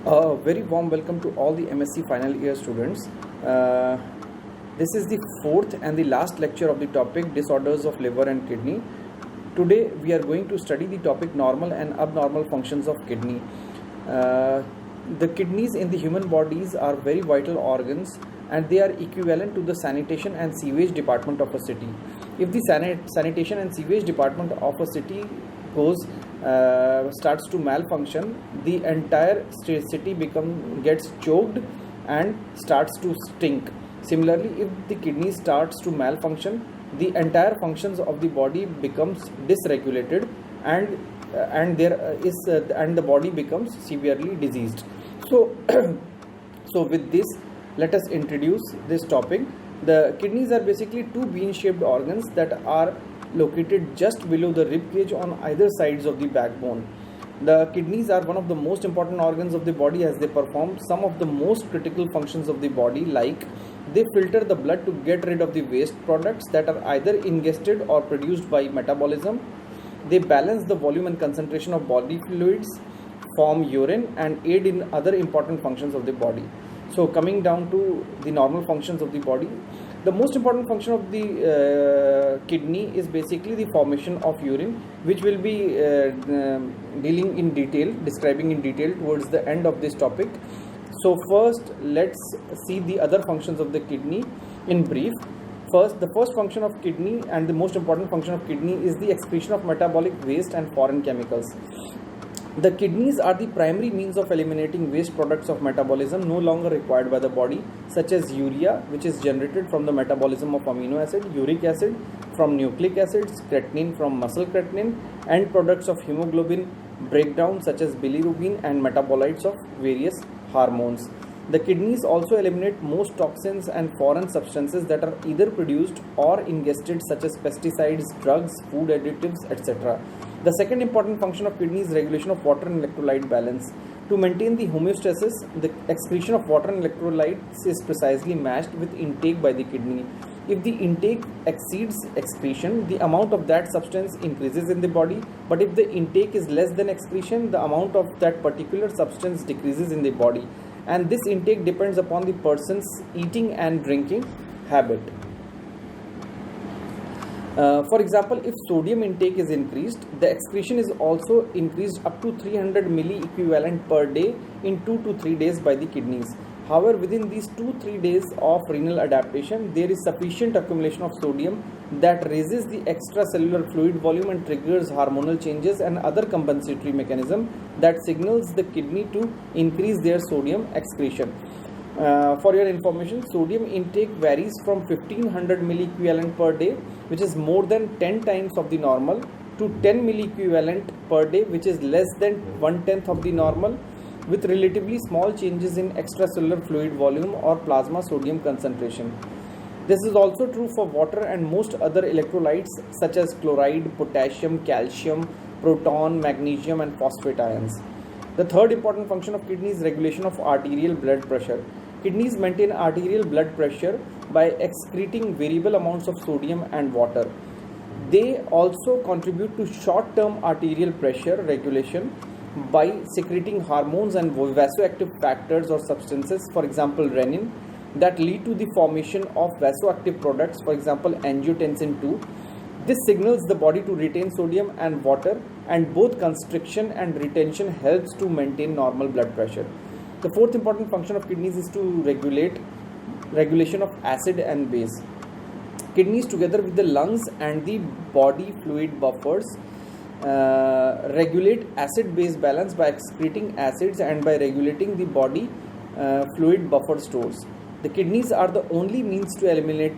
A very warm welcome to all the MSc final year students. This is the fourth and the last lecture of the topic disorders of liver and kidney. Today we are going to study the topic normal and abnormal functions of kidney. The kidneys in the human bodies are very vital organs and they are equivalent to the sanitation and sewage department of a city. If the sanitation and sewage department of a city starts to malfunction, the entire city gets choked and starts to stink. Similarly, if the kidney starts to malfunction, the entire functions of the body becomes dysregulated and the body becomes severely diseased. So so with this, let us introduce this topic. The kidneys are basically two bean-shaped organs that are located just below the rib cage on either sides of the backbone. The kidneys are one of the most important organs of the body as they perform some of the most critical functions of the body, like they filter the blood to get rid of the waste products that are either ingested or produced by metabolism. They balance the volume and concentration of body fluids, form urine, and aid in other important functions of the body. So coming down to the normal functions of the body, the most important function of the kidney is basically the formation of urine, which will be describing in detail towards the end of this topic. So first, let's see the other functions of the kidney in brief. First, the first function of kidney and the most important function of kidney is the excretion of metabolic waste and foreign chemicals. The kidneys are the primary means of eliminating waste products of metabolism no longer required by the body, such as urea, which is generated from the metabolism of amino acid, uric acid from nucleic acids, creatinine from muscle creatinine, and products of hemoglobin breakdown such as bilirubin and metabolites of various hormones. The kidneys also eliminate most toxins and foreign substances that are either produced or ingested, such as pesticides, drugs, food additives, etc. The second important function of kidney is regulation of water and electrolyte balance. To maintain the homeostasis, the excretion of water and electrolytes is precisely matched with intake by the kidney. If the intake exceeds excretion, the amount of that substance increases in the body, but if the intake is less than excretion, the amount of that particular substance decreases in the body. And this intake depends upon the person's eating and drinking habit. For example, if sodium intake is increased, the excretion is also increased up to 300 milli equivalent per day in 2 to 3 days by the kidneys. However, within these 2-3 days of renal adaptation, there is sufficient accumulation of sodium that raises the extracellular fluid volume and triggers hormonal changes and other compensatory mechanism that signals the kidney to increase their sodium excretion. For your information, sodium intake varies from 1500 milliequivalent per day, which is more than 10 times of the normal, to 10 milliequivalent per day, which is less than 1/10 of the normal, with relatively small changes in extracellular fluid volume or plasma sodium concentration. This is also true for water and most other electrolytes such as chloride, potassium, calcium, proton, magnesium, and phosphate ions. The third important function of kidney is regulation of arterial blood pressure. Kidneys maintain arterial blood pressure by excreting variable amounts of sodium and water. They also contribute to short-term arterial pressure regulation by secreting hormones and vasoactive factors or substances, for example renin, that lead to the formation of vasoactive products, for example angiotensin II. This signals the body to retain sodium and water, and both constriction and retention helps to maintain normal blood pressure. The fourth important function of kidneys is to regulation of acid and base. Kidneys, together with the lungs and the body fluid buffers, regulate acid-base balance by excreting acids and by regulating the body fluid buffer stores. The kidneys are the only means to eliminate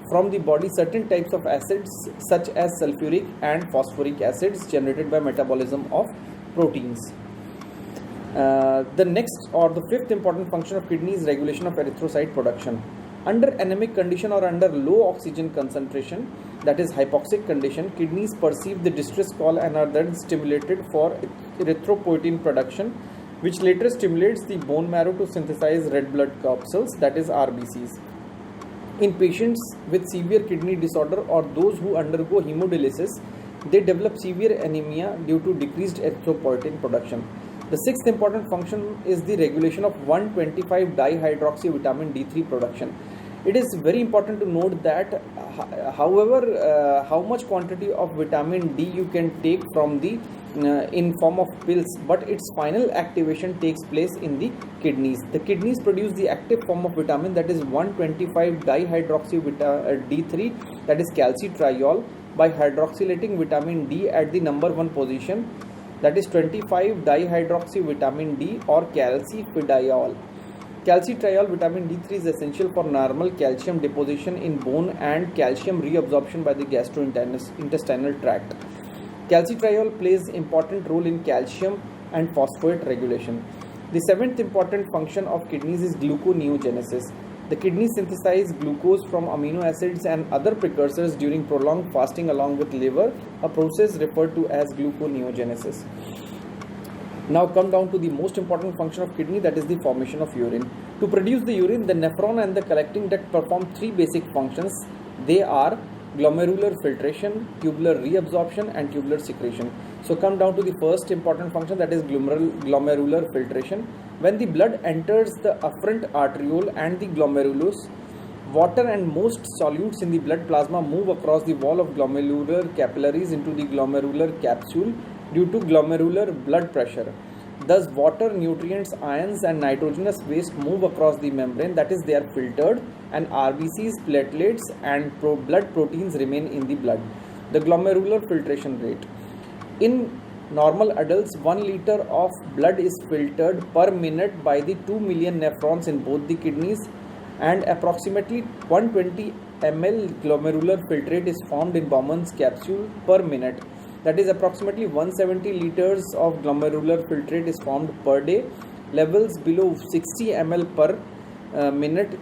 from the body certain types of acids such as sulfuric and phosphoric acids generated by metabolism of proteins. The next or the fifth important function of kidney is regulation of erythrocyte production. Under anemic condition or under low oxygen concentration, that is hypoxic condition, kidneys perceive the distress call and are then stimulated for erythropoietin production, which later stimulates the bone marrow to synthesize red blood corpuscles, that is RBCs. In patients with severe kidney disorder or those who undergo hemodialysis, they develop severe anemia due to decreased erythropoietin production. The sixth important function is the regulation of 1,25 dihydroxy vitamin D3 production. It is very important to note that however how much quantity of vitamin D you can take from the in form of pills, but its final activation takes place in the kidneys. The kidneys produce the active form of vitamin, that is 1,25 dihydroxy D3, that is calcitriol, by hydroxylating vitamin D at the number 1 position, that is 25 dihydroxy vitamin D or calcifidiol. Calcitriol vitamin D3 is essential for normal calcium deposition in bone and calcium reabsorption by the gastrointestinal tract. Calcitriol plays important role in calcium and phosphate regulation. The seventh important function of kidneys is gluconeogenesis. The kidneys synthesize glucose from amino acids and other precursors during prolonged fasting along with liver, a process referred to as gluconeogenesis. Now come down to the most important function of kidney, that is the formation of urine. To produce the urine, the nephron and the collecting duct perform three basic functions. They are glomerular filtration, tubular reabsorption and tubular secretion. So come down to the first important function, that is glomerular filtration. When the blood enters the afferent arteriole and the glomerulus, water and most solutes in the blood plasma move across the wall of glomerular capillaries into the glomerular capsule due to glomerular blood pressure. Thus, water, nutrients, ions and nitrogenous waste move across the membrane, that is, they are filtered, and RBCs, platelets and blood proteins remain in the blood. The glomerular filtration rate. In normal adults, 1 liter of blood is filtered per minute by the 2 million nephrons in both the kidneys, and approximately 120 ml glomerular filtrate is formed in Bowman's capsule per minute. That is, approximately 170 liters of glomerular filtrate is formed per day. Levels below 60 ml per minute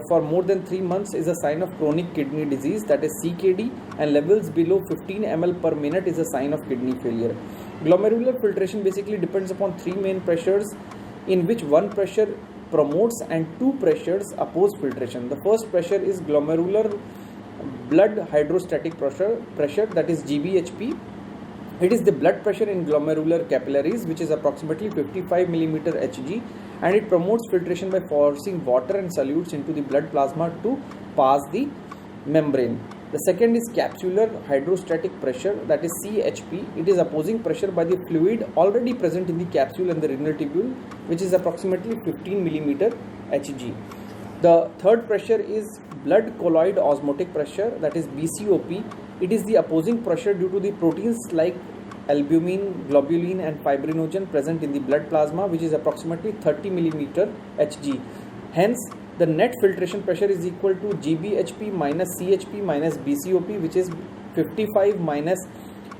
for more than 3 months is a sign of chronic kidney disease, that is CKD, and levels below 15 ml per minute is a sign of kidney failure. Glomerular filtration basically depends upon three main pressures, in which one pressure promotes and two pressures oppose filtration. The first pressure is glomerular blood hydrostatic pressure, that is GBHP. It is the blood pressure in glomerular capillaries, which is approximately 55 mm Hg, and it promotes filtration by forcing water and solutes into the blood plasma to pass the membrane. The second is capsular hydrostatic pressure, that is CHP. It is opposing pressure by the fluid already present in the capsule and the renal tubule, which is approximately 15 mm Hg. The third pressure is blood colloid osmotic pressure, that is BCOP. It is the opposing pressure due to the proteins like albumin, globulin and fibrinogen present in the blood plasma, which is approximately 30 mm Hg. Hence, the net filtration pressure is equal to GBHP minus CHP minus BCOP, which is 55 minus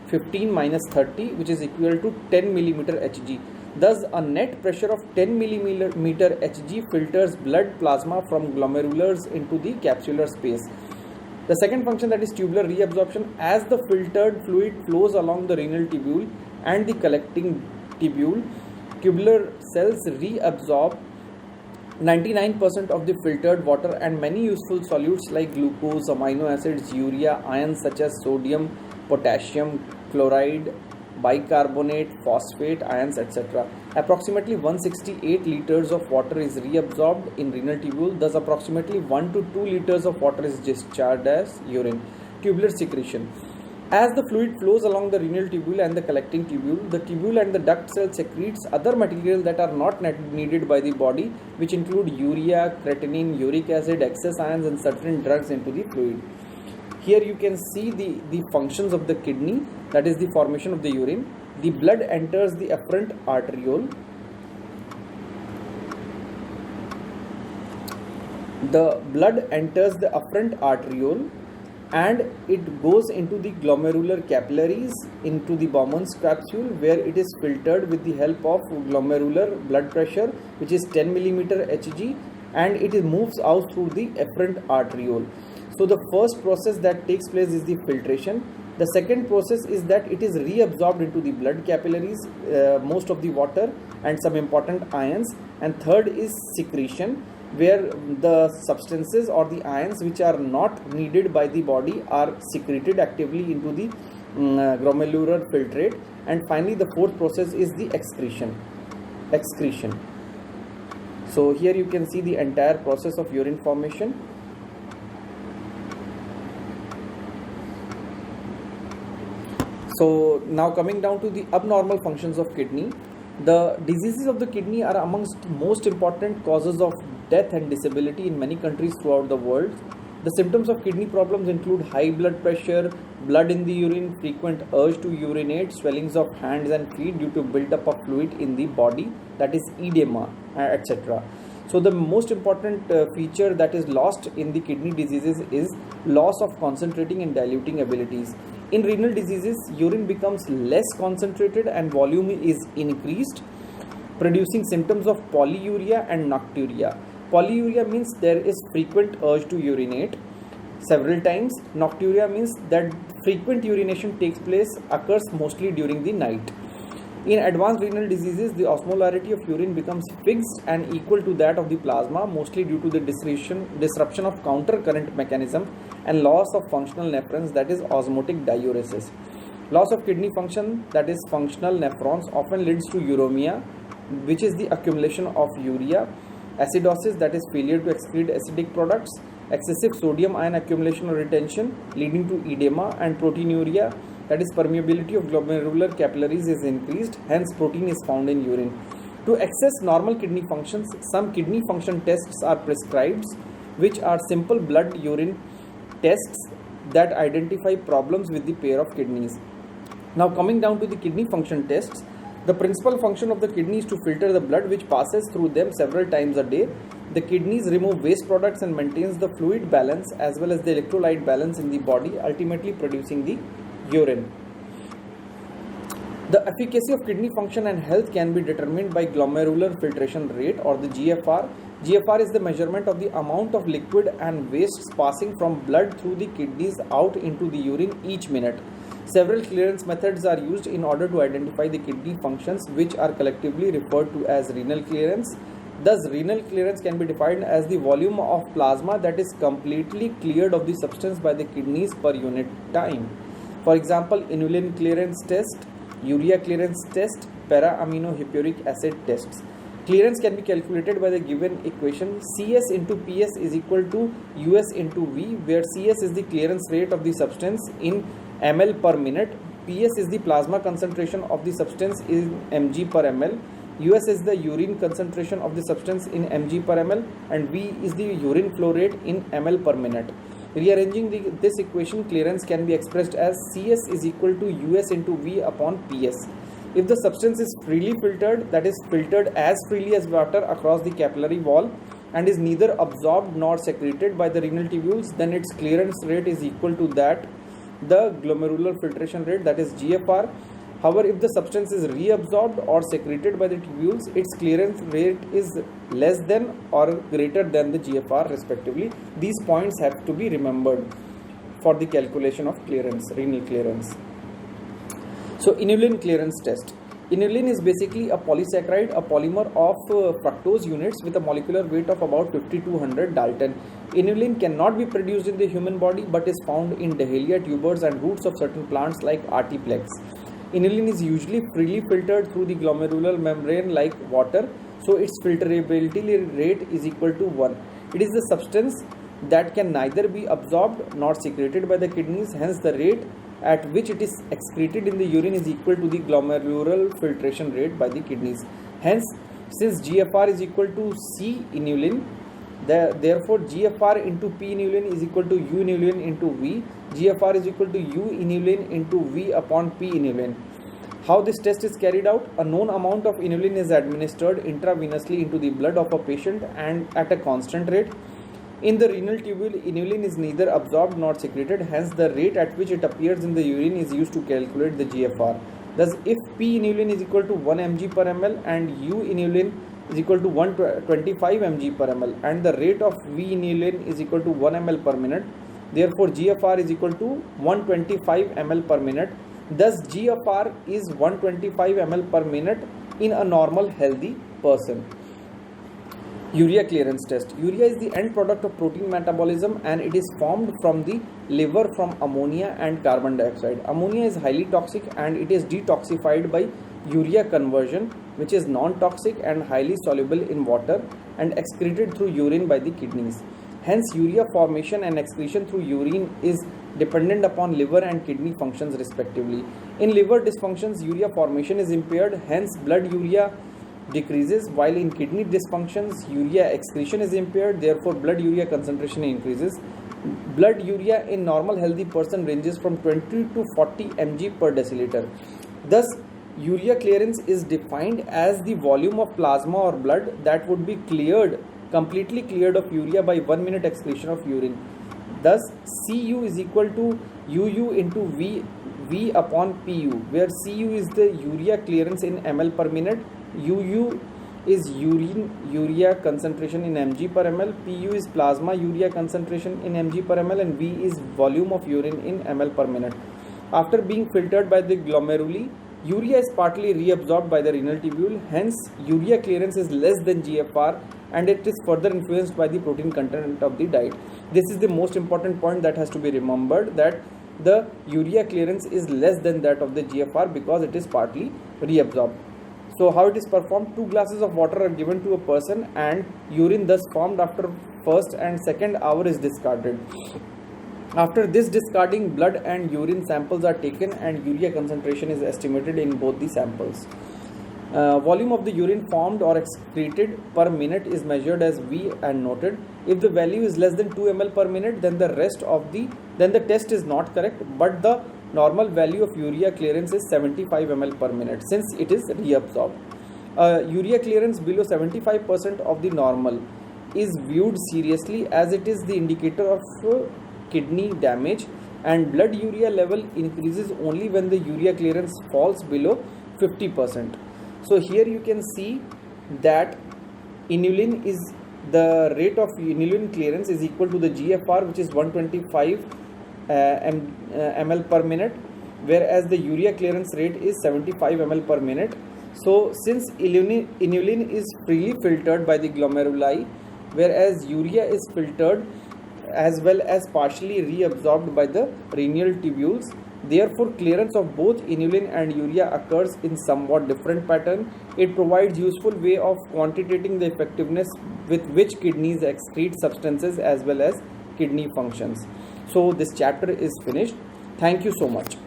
15 minus 30, which is equal to 10 mm Hg. Thus, a net pressure of 10 mm Hg filters blood plasma from glomerulars into the capsular space. The second function, that is tubular reabsorption. As the filtered fluid flows along the renal tubule and the collecting tubule, tubular cells reabsorb 99% of the filtered water and many useful solutes like glucose, amino acids, urea, ions such as sodium, potassium, chloride, bicarbonate, phosphate, ions, etc. Approximately 168 liters of water is reabsorbed in renal tubule, thus approximately 1 to 2 liters of water is discharged as urine. Tubular secretion. As the fluid flows along the renal tubule and the collecting tubule, the tubule and the duct cell secretes other materials that are not needed by the body, which include urea, creatinine, uric acid, excess ions and certain drugs into the fluid. Here you can see the functions of the kidney, that is the formation of the urine. The blood enters the afferent arteriole. The blood enters the afferent arteriole and it goes into the glomerular capillaries, into the Bowman's capsule, where it is filtered with the help of glomerular blood pressure, which is 10 mm Hg, and it moves out through the afferent arteriole. So the first process that takes place is the filtration. The second process is that it is reabsorbed into the blood capillaries, most of the water and some important ions. And third is secretion, where the substances or the ions which are not needed by the body are secreted actively into the glomerular filtrate. And finally, the fourth process is the excretion. excretion. So here you can see the entire process of urine formation. So now coming down to the abnormal functions of kidney. The diseases of the kidney are amongst most important causes of death and disability in many countries throughout the world. The symptoms of kidney problems include high blood pressure, blood in the urine, frequent urge to urinate, swellings of hands and feet due to buildup of fluid in the body, that is edema, etc. So the most important feature that is lost in the kidney diseases is loss of concentrating and diluting abilities. In renal diseases, urine becomes less concentrated and volume is increased, producing symptoms of polyuria and nocturia. Polyuria means there is frequent urge to urinate several times. Nocturia means that frequent urination occurs mostly during the night. In advanced renal diseases, the osmolarity of urine becomes fixed and equal to that of the plasma, mostly due to the disruption of counter current mechanism and loss of functional nephrons, that is osmotic diuresis. Loss of kidney function, that is functional nephrons, often leads to uremia, which is the accumulation of urea, acidosis, that is failure to excrete acidic products, excessive sodium ion accumulation or retention leading to edema, and proteinuria, that is permeability of glomerular capillaries is increased, hence protein is found in urine. To access normal kidney functions, some kidney function tests are prescribed, which are simple blood urine tests that identify problems with the pair of kidneys. Now coming down to the kidney function tests, the principal function of the kidney is to filter the blood which passes through them several times a day. The kidneys remove waste products and maintains the fluid balance as well as the electrolyte balance in the body, ultimately producing the urine. The efficacy of kidney function and health can be determined by glomerular filtration rate, or the GFR. GFR is the measurement of the amount of liquid and wastes passing from blood through the kidneys out into the urine each minute. Several clearance methods are used in order to identify the kidney functions, which are collectively referred to as renal clearance. Thus, renal clearance can be defined as the volume of plasma that is completely cleared of the substance by the kidneys per unit time. For example, inulin clearance test, urea clearance test, para-aminohippuric acid tests. Clearance can be calculated by the given equation: CS into PS is equal to US into V, where CS is the clearance rate of the substance in ml per minute, PS is the plasma concentration of the substance in mg per ml, US is the urine concentration of the substance in mg per ml, and V is the urine flow rate in ml per minute. Rearranging this equation, clearance can be expressed as CS is equal to US into V upon PS. If the substance is freely filtered, that is filtered as freely as water across the capillary wall, and is neither absorbed nor secreted by the renal tubules, then its clearance rate is equal to that the glomerular filtration rate, that is GFR. However, if the substance is reabsorbed or secreted by the tubules, its clearance rate is less than or greater than the GFR respectively. These points have to be remembered for the calculation of clearance, renal clearance. So inulin clearance test. Inulin is basically a polysaccharide, a polymer of fructose units with a molecular weight of about 5200 Dalton. Inulin cannot be produced in the human body but is found in Dahlia tubers and roots of certain plants like Artiplex. Inulin is usually freely filtered through the glomerular membrane like water, so its filterability rate is equal to 1. It is the substance that can neither be absorbed nor secreted by the kidneys, hence the rate at which it is excreted in the urine is equal to the glomerular filtration rate by the kidneys. Hence, since GFR is equal to C inulin, therefore GFR into P inulin is equal to U inulin into V. GFR is equal to U inulin into V upon P inulin. How this test is carried out? A known amount of inulin is administered intravenously into the blood of a patient and at a constant rate. In the renal tubule, inulin is neither absorbed nor secreted, hence the rate at which it appears in the urine is used to calculate the GFR. Thus, if P inulin is equal to 1 mg per ml and U inulin is equal to 125 mg per ml and the rate of V inulin is equal to 1 ml per minute, therefore GFR is equal to 125 ml per minute. Thus, GFR is 125 ml per minute in a normal healthy person. Urea clearance test. Urea is the end product of protein metabolism and it is formed from the liver from ammonia and carbon dioxide. Ammonia is highly toxic and it is detoxified by urea conversion. which is non-toxic and highly soluble in water and excreted through urine by the kidneys. Hence, urea formation and excretion through urine is dependent upon liver and kidney functions respectively. In liver dysfunctions, urea formation is impaired, hence blood urea decreases, while in kidney dysfunctions, urea excretion is impaired, therefore blood urea concentration increases. Blood urea in normal healthy person ranges from 20 to 40 mg per deciliter. Thus, urea clearance is defined as the volume of plasma or blood that would be completely cleared of urea by 1 minute excretion of urine. Thus, Cu is equal to Uu into V upon Pu, where Cu is the urea clearance in ml per minute, Uu is urea concentration in mg per ml, Pu is plasma urea concentration in mg per ml, and V is volume of urine in ml per minute. After being filtered by the glomeruli, urea is partly reabsorbed by the renal tubule, hence urea clearance is less than GFR and it is further influenced by the protein content of the diet. This is the most important point that has to be remembered, that the urea clearance is less than that of the GFR because it is partly reabsorbed. So how it is performed? 2 glasses of water are given to a person and urine thus formed after first and second hour is discarded. After this discarding, blood and urine samples are taken and urea concentration is estimated in both the samples. Volume of the urine formed or excreted per minute is measured as V and noted. If the value is less than 2 ml per minute, then the test is not correct, but the normal value of urea clearance is 75 ml per minute since it is reabsorbed. Urea clearance below 75% of the normal is viewed seriously as it is the indicator of kidney damage, and blood urea level increases only when the urea clearance falls below 50%. So here you can see that inulin is the rate of inulin clearance is equal to the GFR, which is 125 ml per minute, whereas the urea clearance rate is 75 ml per minute. So since inulin is freely filtered by the glomeruli, whereas urea is filtered as well as partially reabsorbed by the renal tubules, therefore clearance of both inulin and urea occurs in somewhat different pattern. It provides useful way of quantitating the effectiveness with which kidneys excrete substances as well as kidney functions. So this chapter is finished. Thank you so much.